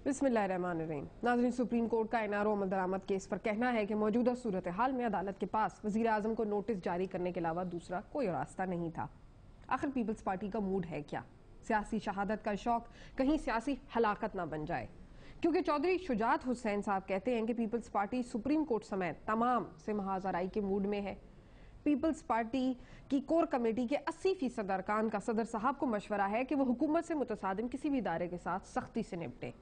बिस्मिल्लाहिर्रहमानिर्रहीम। नाज़रीन, supreme court का एनआरओ अमल दरामद केस पर कहना है कि मौजूदा सूरत हाल में अदालत के पास वज़ीर आज़म को नोटिस जारी करने के अलावा दूसरा कोई रास्ता नहीं था। आखिर पीपल्स पार्टी का मूड है क्या? सियासी शहादत का शौक कहीं सियासी हलाकत ना बन जाए, क्योंकि चौधरी शुजात हुसैन साहब कहते हैं कि पीपल्स पार्टी सुप्रीम कोर्ट समेत तमाम से महाजराई के मूड में है। पीपल्स पार्टी की कोर कमेटी के 80% अरकान का सदर साहब को मशवरा है कि वो हुकूमत से मुतसादिम किसी भी इदारे के साथ सख्ती से निपटे।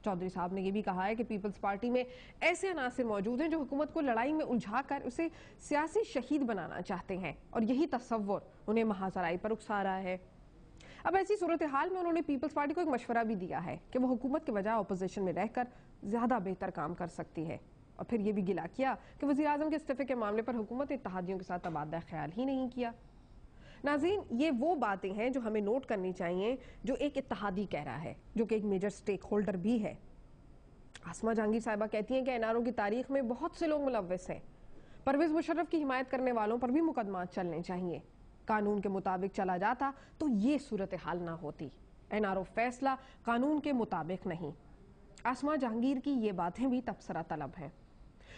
चौधरी साहब ने यह भी कहा है कि पीपल्स पार्टी में ऐसे अनासिर मौजूद हैं जो हुकूमत को लड़ाई में उलझाकर उसे सियासी शहीद बनाना चाहते हैं, और यही तस्वुर उन्हें महाजराई पर उकसा रहा है। अब ऐसी सूरत हाल में उन्होंने पीपल्स पार्टी को एक मशवरा भी दिया है कि वो हुकूमत के बजाय अपोजिशन में रहकर ज्यादा बेहतर काम कर सकती है, और फिर यह भी गिला किया कि वज़ीर आज़म के इस्तीफे के मामले पर हुकूमत ने इत्तेहादियों के साथ तबादला ख्याल ही नहीं किया। नाज़रीन, ये वो बातें हैं जो हमें नोट करनी चाहिए, जो एक इत्तेहादी कह रहा है, जो कि एक मेजर स्टेक होल्डर भी है। आसमा जहांगीर साहिबा कहती हैं कि एनआरओ की तारीख में बहुत से लोग मुलव्वस हैं। परवेज मुशर्रफ की हिमायत करने वालों पर भी मुकदमात चलने चाहिए। कानून के मुताबिक चला जाता तो ये सूरत हाल ना होती। एनआरओ फैसला कानून के मुताबिक नहीं। आसमा जहांगीर की ये बातें भी तबसरा तलब हैं।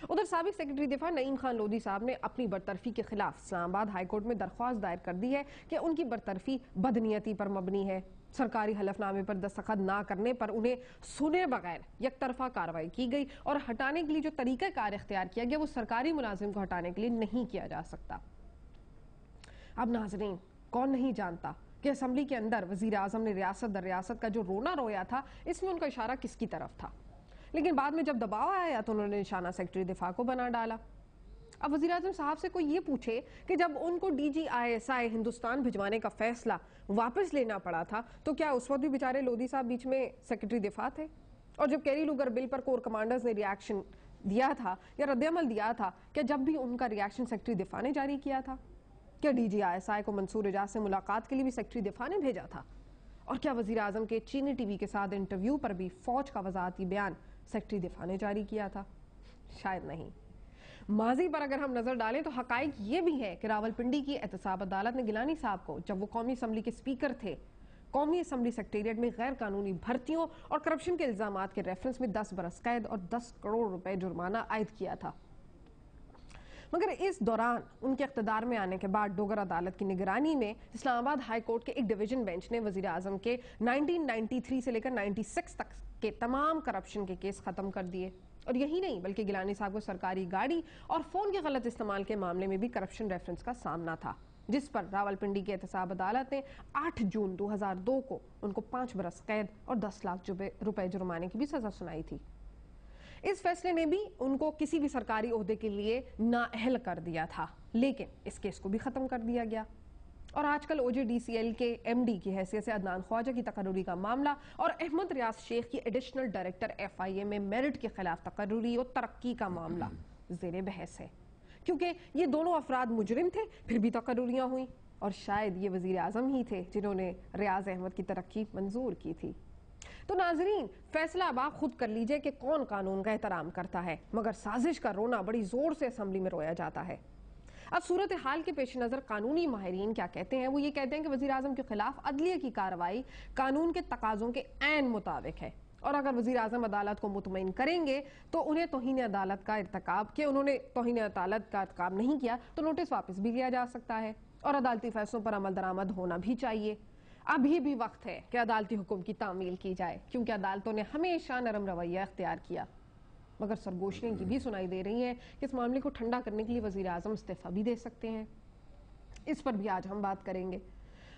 उधर साबिक सेक्रेटरी दिफा नईम खान लोधी साहब ने अपनी बरतरफी के खिलाफ इस्लामाबाद हाईकोर्ट में दरख्वास्त दायर कर दी है कि उनकी बरतरफी बदनीयती पर मबनी है। सरकारी हलफनामे पर दस्तखत ना करने पर उन्हें सुने बगैर एक तरफा कार्रवाई की गई, और हटाने के लिए जो तरीकाकार इख्तियार किया गया वो सरकारी मुलाजिम को हटाने के लिए नहीं किया जा सकता। अब नाजरीन, कौन नहीं जानता कि असम्बली के अंदर वजीर आजम ने रियासत दर रियासत का जो रोना रोया था, इसमें उनका इशारा किसकी तरफ था, लेकिन बाद में जब दबाव आया तो उन्होंने निशाना सेक्रेटरी दिफा को बना डाला। अब वज़ीर आज़म साहब से कोई ये पूछे कि जब उनको DGISI हिंदुस्तान भिजवाने का फैसला वापस लेना पड़ा था तो क्या उस वक्त भी बेचारे लोधी साहब बीच में सेक्रेटरी दिफा थे? और जब कैरी लुगर बिल पर कोर कमांडर्स ने रिएक्शन दिया था या रद्दअमल दिया था, क्या जब भी उनका रिएक्शन सेक्रेटरी दिफा ने जारी किया था? क्या DGISI को मंसूर एजाज से मुलाकात के लिए भी सेक्रेटरी दिफा ने भेजा था? और क्या वज़ीर आज़म के चीनी टीवी के साथ इंटरव्यू पर भी फौज का वजाहती बयान सेक्रेटरी दिफा ने जारी किया था? शायद नहीं। माजी पर अगर हम नजर डालें तो हकाइक ये भी है कि रावलपिंडी की एहतसाब अदालत ने गिलानी साहब को, जब वो कौमी असम्बली के स्पीकर थे, कौमी असम्बली सेक्रेटेरिएट में गैर कानूनी भर्तियों और करप्शन के इल्जामात के रेफरेंस में 10 बरस कैद और 10 करोड़ रुपए जुर्माना आयद किया था। मगर इस दौरान उनके इख्तिदार में आने के बाद डोगर अदालत की निगरानी में इस्लामाबाद हाई कोर्ट के एक डिवीजन बेंच ने वजीर आजम के 1993 से लेकर 96 तक के तमाम करप्शन के केस खत्म कर दिए। और यही नहीं, बल्कि गिलानी साहब को सरकारी गाड़ी और फोन के गलत इस्तेमाल के मामले में भी करप्शन रेफरेंस का सामना था, जिस पर रावलपिंडी की एहतसाब अदालत ने 8 जून 2002 को उनको 5 बरस कैद और 10 लाख रुपए जुर्माने की भी सजा सुनाई थी। इस फैसले ने भी उनको किसी भी सरकारी ओहदे के लिए नाअहल कर दिया था, लेकिन इस केस को भी खत्म कर दिया गया। और आजकल OJDCL के MD की हैसियत से अदनान ख्वाजा की तकर्रुरी का मामला और अहमद रियाज शेख की एडिशनल डायरेक्टर FIA में मेरिट के खिलाफ तकर्रुरी और तरक्की का मामला ज़ेरे बहस है, क्योंकि ये दोनों अफराद मुजरिम थे, फिर भी तकर्रुरियां हुई, और शायद ये वजीर आजम ही थे जिन्होंने रियाज अहमद की तरक्की मंजूर की थी। तो नाजरीन, फैसला अब आप खुद कर लीजिए कि कौन कानून का एहतराम करता है, मगर साजिश का रोना बड़ी जोर से असम्बली में रोया जाता है। अब सूरत हाल के पेश नजर कानूनी माहिरीन क्या कहते हैं? वो ये कहते हैं कि वजीर आजम के खिलाफ अदलिया की कार्रवाई कानून के तकाजों के ऐन मुताबिक है, और अगर वजीर आजम अदालत को मुतमईन करेंगे तो उन्हें तौहीन अदालत का इर्तकाब के उन्होंने तौहीन अदालत का इर्तकाब नहीं किया तो नोटिस वापस भी लिया जा सकता है, और अदालती फैसलों पर अमल दरामद होना भी चाहिए। अभी भी वक्त है कि अदालती हुक्म की तामील की जाए, क्योंकि अदालतों ने हमेशा नरम रवैया इख्तियार किया, मगर सरगोशियां की भी सुनाई दे रही हैं कि इस मामले को ठंडा करने के लिए वजीर आजम इस्तीफा भी दे सकते हैं। इस पर भी आज हम बात करेंगे।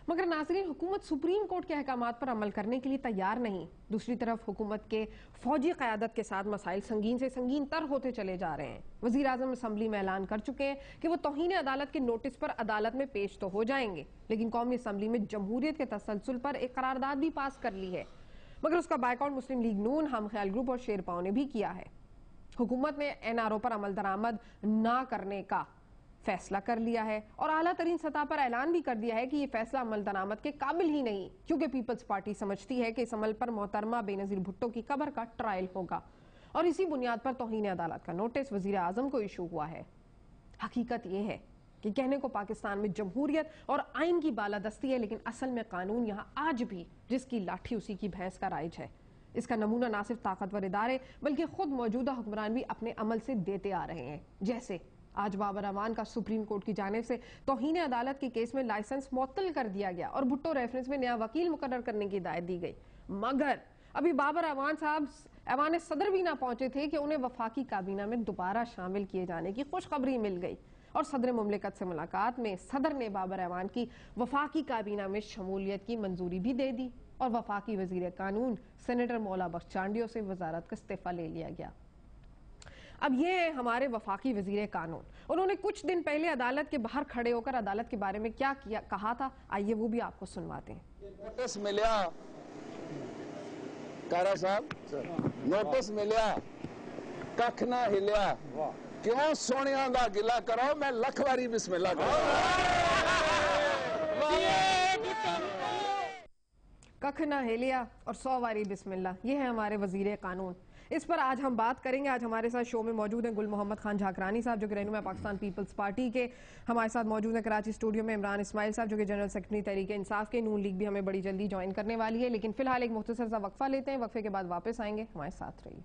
मगर नाज़रीन, हुकूमत सुप्रीम कोर्ट के अहकामात पर अमल करने के लिए तैयार नहीं। दूसरी तरफ हुकूमत के फौजी क़यादत के साथ मसाइल संगीन से संगीन तर होते चले जा रहे हैं। वज़ीर आज़म असम्बली में ऐलान कर चुके हैं कि वो तौहीन अदालत के नोटिस पर अदालत में पेश तो हो जाएंगे, लेकिन कौमी असम्बली में जमहूरियत के तसलसल पर एक करारदाद भी पास कर ली है, मगर उसका बायकॉट मुस्लिम लीग नून, हम ख्याल ग्रुप और शेरपाओ ने भी किया है। हुकूमत ने NRO पर अमल दरामद ना करने का फैसला कर लिया है, और आला तरीन सतह पर ऐलान भी कर दिया है कि यह फैसला अमल दरामद के काबिल ही नहीं, क्योंकि पीपल्स पार्टी समझती है कि इस अमल पर मोहतरमा बेनजीर भुट्टो की कब्र का ट्रायल होगा, और इसी बुनियाद पर तौहीन अदालत का नोटिस वजीर आजम को इशू हुआ है। हकीकत यह है कि कहने को पाकिस्तान में जमहूरियत और आइन की बालादस्ती है, लेकिन असल में कानून यहाँ आज भी जिसकी लाठी उसी की भैंस का राइज है। इसका नमूना ना सिर्फ ताकतवर इदारे बल्कि खुद मौजूदा हुक्मरान भी अपने अमल से देते आ रहे हैं। जैसे आज बाबर अमान का सुप्रीम कोर्ट की जानिब से तौहीन अदालत के केस में लाइसेंस मुअत्तल कर दिया गया और भुट्टो रेफरेंस में नया वकील मुकर्रर करने की हिदायत दी गई। मगर अभी बाबर अमान साहब ऐवान सदर भी ना पहुंचे थे कि उन्हें वफाकी काबीना में दोबारा शामिल किए जाने की खुशखबरी मिल गई और सदर मुमलिकत से मुलाकात में सदर ने बाबर अमान की वफाकी काबीना में शमूलियत की मंजूरी भी दे दी और वफाकी वजीर कानून सेनेटर मौला बख्श चांडियो से वजारत का इस्तीफा ले लिया गया। अब ये है हमारे वफाकी वजीर कानून। उन्होंने कुछ दिन पहले अदालत के बाहर खड़े होकर अदालत के बारे में क्या कहा था, आइए वो भी आपको सुनवाते हैं। नोटिस मिलिया कारा साहब, नोटिस मिलिया कख ना हिलिया, क्यों सोनिया दा गिला करो, मैं लख वारी बिस्मिल्लाह करो। कख ना हिलिया और 100 वारी बिस्मिल्लाह, ये है हमारे वजीर कानून। इस पर आज हम बात करेंगे। आज हमारे साथ शो में मौजूद हैं गुल मोहम्मद खान झाकरानी साहब जो कि रहनुमा पाकिस्तान पीपल्स पार्टी के, हमारे साथ मौजूद हैं कराची स्टूडियो में इमरान इस्माइल साहब जो कि जनरल सेक्रेटरी तहरीक इंसाफ के। नून लीग भी हमें बड़ी जल्दी ज्वाइन करने वाली है, लेकिन फिलहाल एक मुख्तसर सा वक्फा लेते हैं, वक्फे के बाद वापस आएंगे, हमारे साथ रहिए।